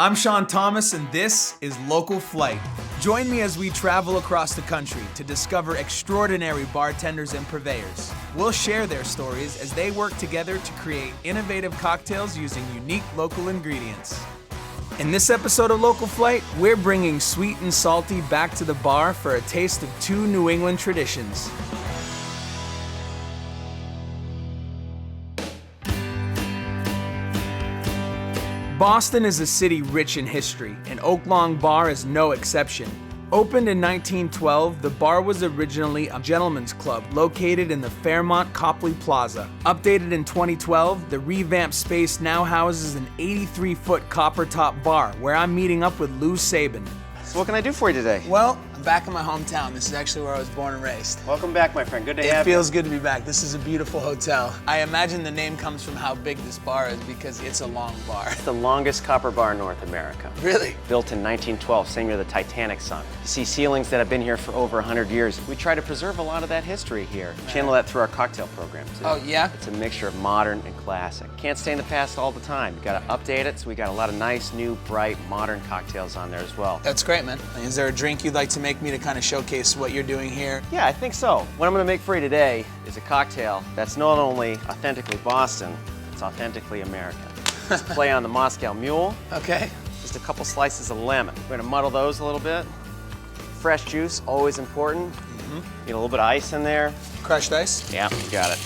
I'm Sean Thomas, and this is Local Flight. Join me as we travel across the country to discover extraordinary bartenders and purveyors. We'll share their stories as they work together to create innovative cocktails using unique local ingredients. In this episode of Local Flight, we're bringing sweet and salty back to the bar for a taste of two New England traditions. Boston is a city rich in history, and Oak Lawn Bar is no exception. Opened in 1912, the bar was originally a gentleman's club located in the Fairmont Copley Plaza. Updated in 2012, the revamped space now houses an 83-foot copper-top bar where I'm meeting up with Lou Sabin. So what can I do for you today? Well, I'm back in my hometown. This is actually where I was born and raised. Welcome back, my friend. Good to have you. It feels good to be back. This is a beautiful hotel. I imagine the name comes from how big this bar is because it's a long bar. It's the longest copper bar in North America. Really? Built in 1912, same year the Titanic sunk. You see ceilings that have been here for over 100 years. We try to preserve a lot of that history here. Channel that through our cocktail program, too. Oh, yeah? It's a mixture of modern and classic. Can't stay in the past all the time. You gotta update it, so we got a lot of nice, new, bright, modern cocktails on there as well. That's great, man. Is there a drink you'd like to make me to kind of showcase what you're doing here? Yeah, I think so. What I'm gonna make for you today is a cocktail that's not only authentically Boston, it's authentically American. It's a play on the Moscow Mule. Okay. Just a couple slices of lemon. We're gonna muddle those a little bit. Fresh juice, always important. Get a little bit of ice in there. Crushed ice? Yeah, you got it.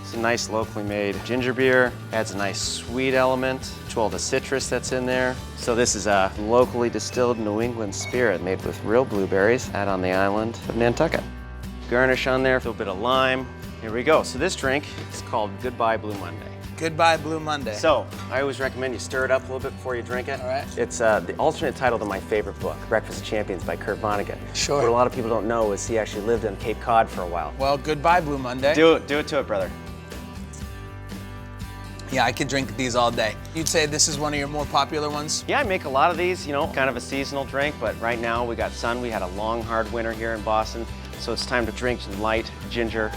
It's a nice locally made ginger beer. Adds a nice sweet element to all the citrus that's in there. So this is a locally distilled New England spirit made with real blueberries out on the island of Nantucket. Garnish on there, a little bit of lime. Here we go. So this drink is called Goodbye Blue Monday. Goodbye Blue Monday. So, I always recommend you stir it up a little bit before you drink it. All right. It's the alternate title to my favorite book, Breakfast of Champions by Kurt Vonnegut. Sure. What a lot of people don't know is he actually lived on Cape Cod for a while. Well, goodbye Blue Monday. Do it to it, brother. Yeah, I could drink these all day. You'd say this is one of your more popular ones? Yeah, I make a lot of these, you know, kind of a seasonal drink, but right now we got sun. We had a long, hard winter here in Boston, so it's time to drink some light, ginger,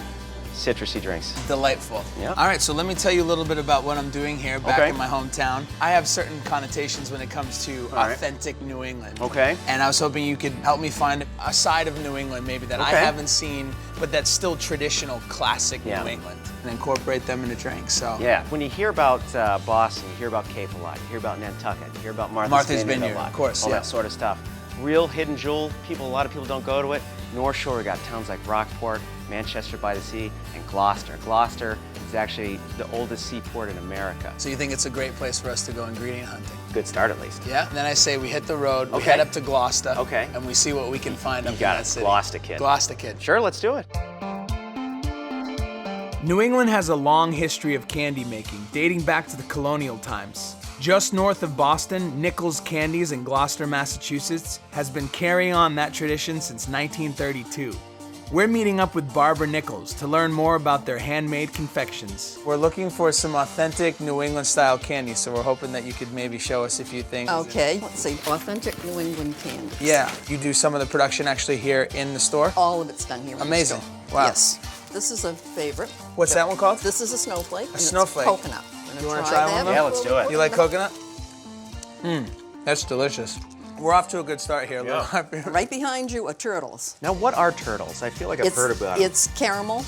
citrusy drinks. Delightful. Yeah. All right, so let me tell you a little bit about what I'm doing here back Okay. in my hometown. I have certain connotations when it comes to right. authentic New England. Okay. And I was hoping you could help me find a side of New England maybe that I Okay. haven't seen, but that's still traditional, classic Yeah. New England, and incorporate them into drinks. So. Yeah, when you hear about Boston, you hear about Cape a lot, you hear about Nantucket, you hear about Martha's Vineyard a lot, of course, all yeah. that sort of stuff. Real hidden jewel, a lot of people don't go to it. North Shore, we got towns like Rockport, Manchester by the Sea, and Gloucester. Gloucester is actually the oldest seaport in America. So you think it's a great place for us to go ingredient hunting? Good start at least. Yeah. And then I say we hit the road, we Okay. head up to Gloucester, Okay. and we see what we can find up in got that it, city. Gloucester Kid. Gloucester Kid. Sure, let's do it. New England has a long history of candy making, dating back to the colonial times. Just north of Boston, Nichols Candies in Gloucester, Massachusetts, has been carrying on that tradition since 1932. We're meeting up with Barbara Nichols to learn more about their handmade confections. We're looking for some authentic New England style candy, so we're hoping that you could maybe show us a few things. Okay, let's see, authentic New England candy. Yeah, you do some of the production actually here in the store? All of it's done here. in the Amazing. store. Wow. Yes. This is a favorite. What's that one called? This is a snowflake. and snowflake. It's coconut. You wanna try one of them? Yeah, let's do it. You like coconut? That's delicious. We're off to a good start here, Lou. Right behind you are turtles. Now, what are turtles? I feel like I've heard about them. It's caramel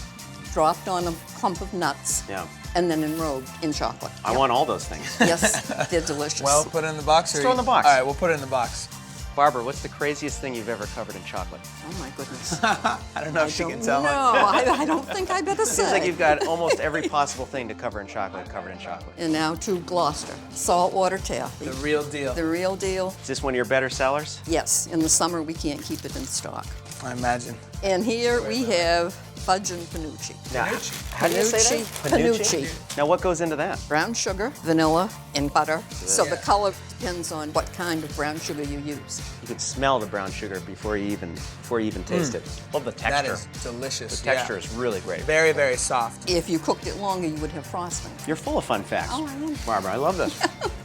dropped on a clump of nuts Yeah. and then enrobed in chocolate. I want all those things. Yes, they're delicious. Well, put it in the box. Let's throw it in the box. All right, we'll put it in the box. Barbara, what's the craziest thing you've ever covered in chocolate? oh my goodness. I don't know if she can tell. No, I don't think I better say. Seems like you've got almost every possible thing to cover in chocolate covered in chocolate. And now to Gloucester, saltwater taffy. The real deal. The real deal. Is this one of your better sellers? Yes, in the summer we can't keep it in stock. I imagine. And here we have fudge and panucci. Now, how do you say that? Panucci. Now, what goes into that? Brown sugar, vanilla, and butter. So the color depends on what kind of brown sugar you use. You can smell the brown sugar before you even taste it. Love the That texture. is delicious. The texture is really great. Very, very soft. If you cooked it longer, you would have frosting. You're full of fun facts. Oh, I am. Barbara, I love this.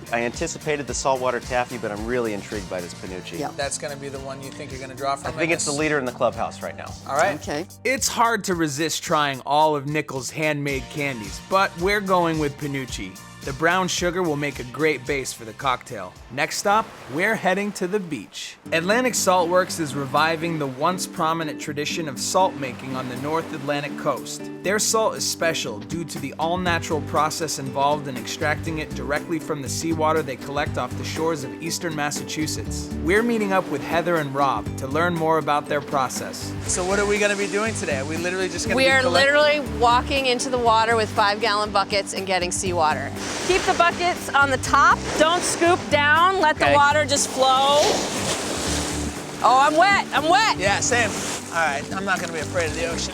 I anticipated the saltwater taffy, but I'm really intrigued by this panucci. Yeah. That's going to be the one you think you're going to draw from. I think it's the leader in the clubhouse right now. All right. Okay. It's hard to resist trying all of Nichols' handmade candies, but we're going with Panucci. The brown sugar will make a great base for the cocktail. Next stop, we're heading to the beach. Atlantic Salt Works is reviving the once prominent tradition of salt making on the North Atlantic coast. Their salt is special due to the all-natural process involved in extracting it directly from the seawater they collect off the shores of eastern Massachusetts. We're meeting up with Heather and Rob to learn more about their process. So what are we going to be doing today? Are we literally just going to We are literally walking into the water with 5-gallon buckets and getting seawater. Keep the buckets on the top. Don't scoop down. Let the water just flow. Oh, I'm wet. I'm wet. Yeah, same. All right, I'm not going to be afraid of the ocean.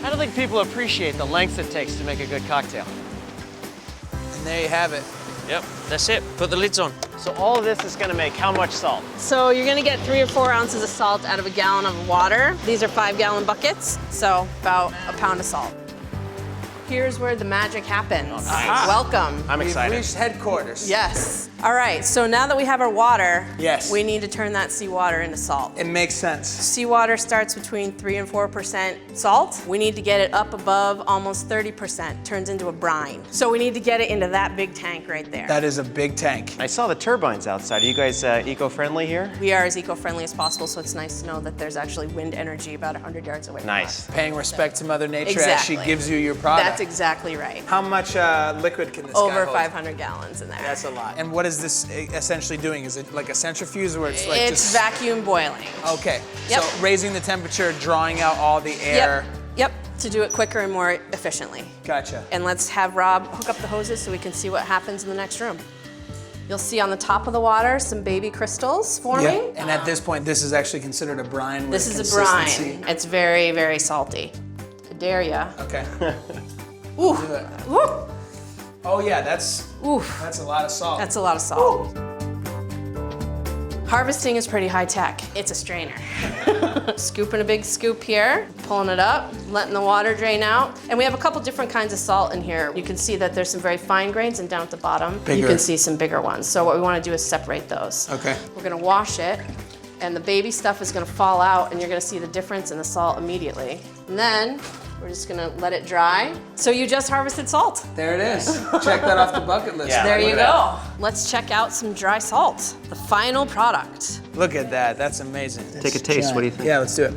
I don't think people appreciate the lengths it takes to make a good cocktail. And there you have it. Yep, that's it. Put the lids on. So all of this is gonna make how much salt? So you're gonna get 3 or 4 ounces of salt out of a gallon of water. These are 5-gallon buckets, so about a pound of salt. Here's where the magic happens. Oh, nice. Welcome. I'm excited. We've reached headquarters. Yes. All right, so now that we have our water, Yes. we need to turn that seawater into salt. It makes sense. Seawater starts between 3 and 4% salt. We need to get it up above almost 30%, turns into a brine. So we need to get it into that big tank right there. That is a big tank. I saw the turbines outside. Are you guys eco-friendly here? We are as eco-friendly as possible, so it's nice to know that there's actually wind energy about 100 yards away from Nice. us. Paying respect to Mother Nature as she Exactly. gives you your product. That's exactly right. How much liquid can this guy Over hold? 500 gallons in there. That's a lot. And what is this essentially doing? Is it like a centrifuge where it's like It's just... vacuum boiling. Okay. Yep. So raising the temperature, drawing out all the air. Yep, to do it quicker and more efficiently. Gotcha. And let's have Rob hook up the hoses so we can see what happens in the next room. You'll see on the top of the water some baby crystals forming. And at this point, this is actually considered a brine. This with is a brine. consistency. It's very, very salty. I dare ya. Okay. Ooh. Do it. Woo. Oh yeah, that's Oof. a lot of salt. That's a lot of salt. Harvesting is pretty high tech. It's a strainer. Scooping a big scoop here, pulling it up, letting the water drain out. And we have a couple different kinds of salt in here. You can see that there's some very fine grains, and down at the bottom, Bigger. you can see some bigger ones. So what we want to do is separate those. Okay. We're gonna wash it, and the baby stuff is gonna fall out, and you're gonna see the difference in the salt immediately. And then we're just gonna let it dry. So you just harvested salt. There it is. Check that off the bucket list. Yeah. There look you at go. Let's check out some dry salt, the final product. Look at that. That's amazing. Take a taste. What do you think? Yeah, let's do it.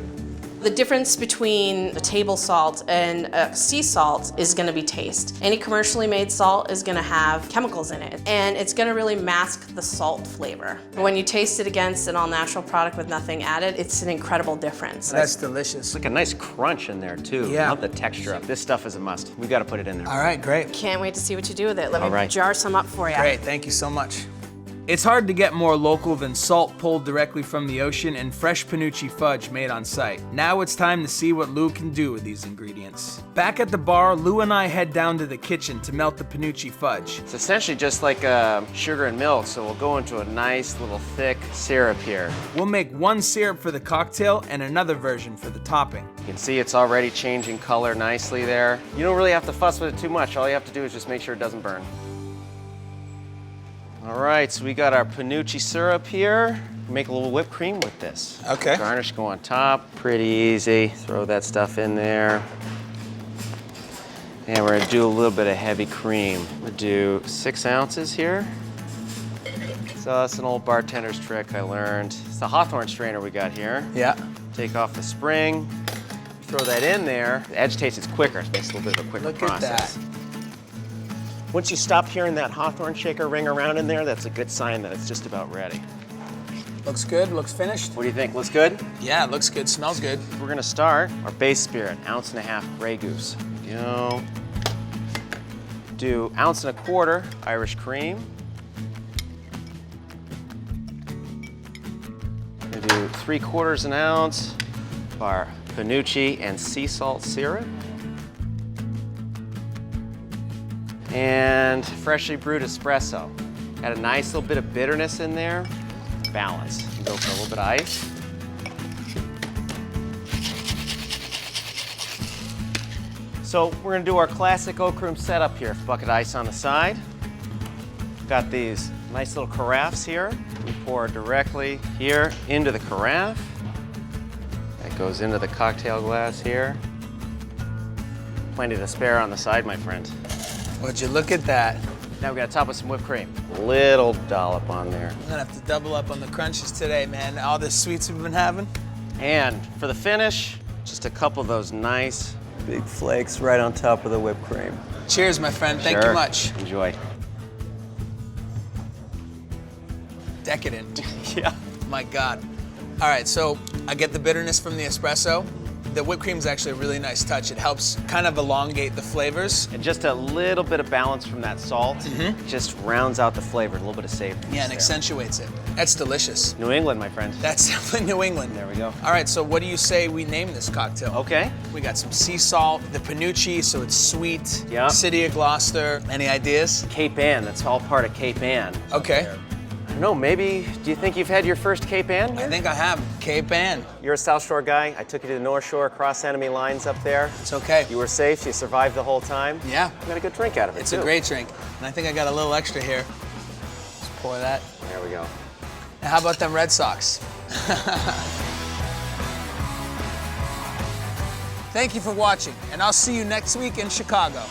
The difference between a table salt and a sea salt is gonna be taste. Any commercially made salt is gonna have chemicals in it, and it's gonna really mask the salt flavor. But when you taste it against an all-natural product with nothing added, it's an incredible difference. That's delicious. Like a nice crunch in there too. Yeah. Love the texture of this stuff is a must. We got to put it in there. All right, great. Can't wait to see what you do with it. Let All me right. jar some up for you. Great, thank you so much. It's hard to get more local than salt pulled directly from the ocean and fresh Panucci fudge made on site. Now it's time to see what Lou can do with these ingredients. Back at the bar, Lou and I head down to the kitchen to melt the Panucci fudge. It's essentially just like sugar and milk, so we'll go into a nice little thick syrup here. We'll make one syrup for the cocktail and another version for the topping. You can see it's already changing color nicely there. You don't really have to fuss with it too much. All you have to do is just make sure it doesn't burn. All right, so we got our Panucci syrup here. Make a little whipped cream with this. Okay. Garnish go on top, pretty easy. Throw that stuff in there. And we're gonna do a little bit of heavy cream. We'll do 6 ounces here. So that's an old bartender's trick I learned. It's the Hawthorne strainer we got here. Yeah. Take off the spring, throw that in there. It agitates it quicker, it makes it a little bit of a quicker Look at process. that. Once you stop hearing that Hawthorne shaker ring around in there, that's a good sign that it's just about ready. Looks good, looks finished. What do you think, looks good? Yeah, it looks good, smells good. We're gonna start our base spirit, 1.5 ounce Grey Goose. There you go. Do 1.25 ounce Irish cream. We're gonna do 3/4 ounce of our Panucci and sea salt syrup. And freshly brewed espresso. Add a nice little bit of bitterness in there. Balance. You go for a little bit of ice. So we're gonna do our classic oak room setup here. Bucket of ice on the side. Got these nice little carafes here. We pour directly here into the carafe. That goes into the cocktail glass here. Plenty to spare on the side, my friend. Would you look at that? Now we gotta top with some whipped cream. Little dollop on there. I'm gonna have to double up on the crunches today, man. All the sweets we've been having. And for the finish, just a couple of those nice big flakes right on top of the whipped cream. Cheers, my friend. Thank you Sure. much. Enjoy. Decadent. Yeah. My God. All right, so I get the bitterness from the espresso. The whipped cream is actually a really nice touch. It helps kind of elongate the flavors. And just a little bit of balance from that salt just rounds out the flavor, a little bit of savor. Yeah, and accentuates it. That's delicious. New England, my friend. That's definitely New England. There we go. All right, so what do you say we name this cocktail? Okay. We got some sea salt, the panucci, so it's sweet. Yeah. City of Gloucester. Any ideas? Cape Ann, that's all part of Cape Ann. Okay. I don't know, maybe, do you think you've had your first Cape Ann? I think I have. Cape Ann. You're a South Shore guy. I took you to the North Shore, across enemy lines up there. It's okay. You were safe, you survived the whole time. Yeah. You got a good drink out of it, It's too. a great drink. And I think I got a little extra here. Just pour that. There we go. Now, how about them Red Sox? Thank you for watching, and I'll see you next week in Chicago.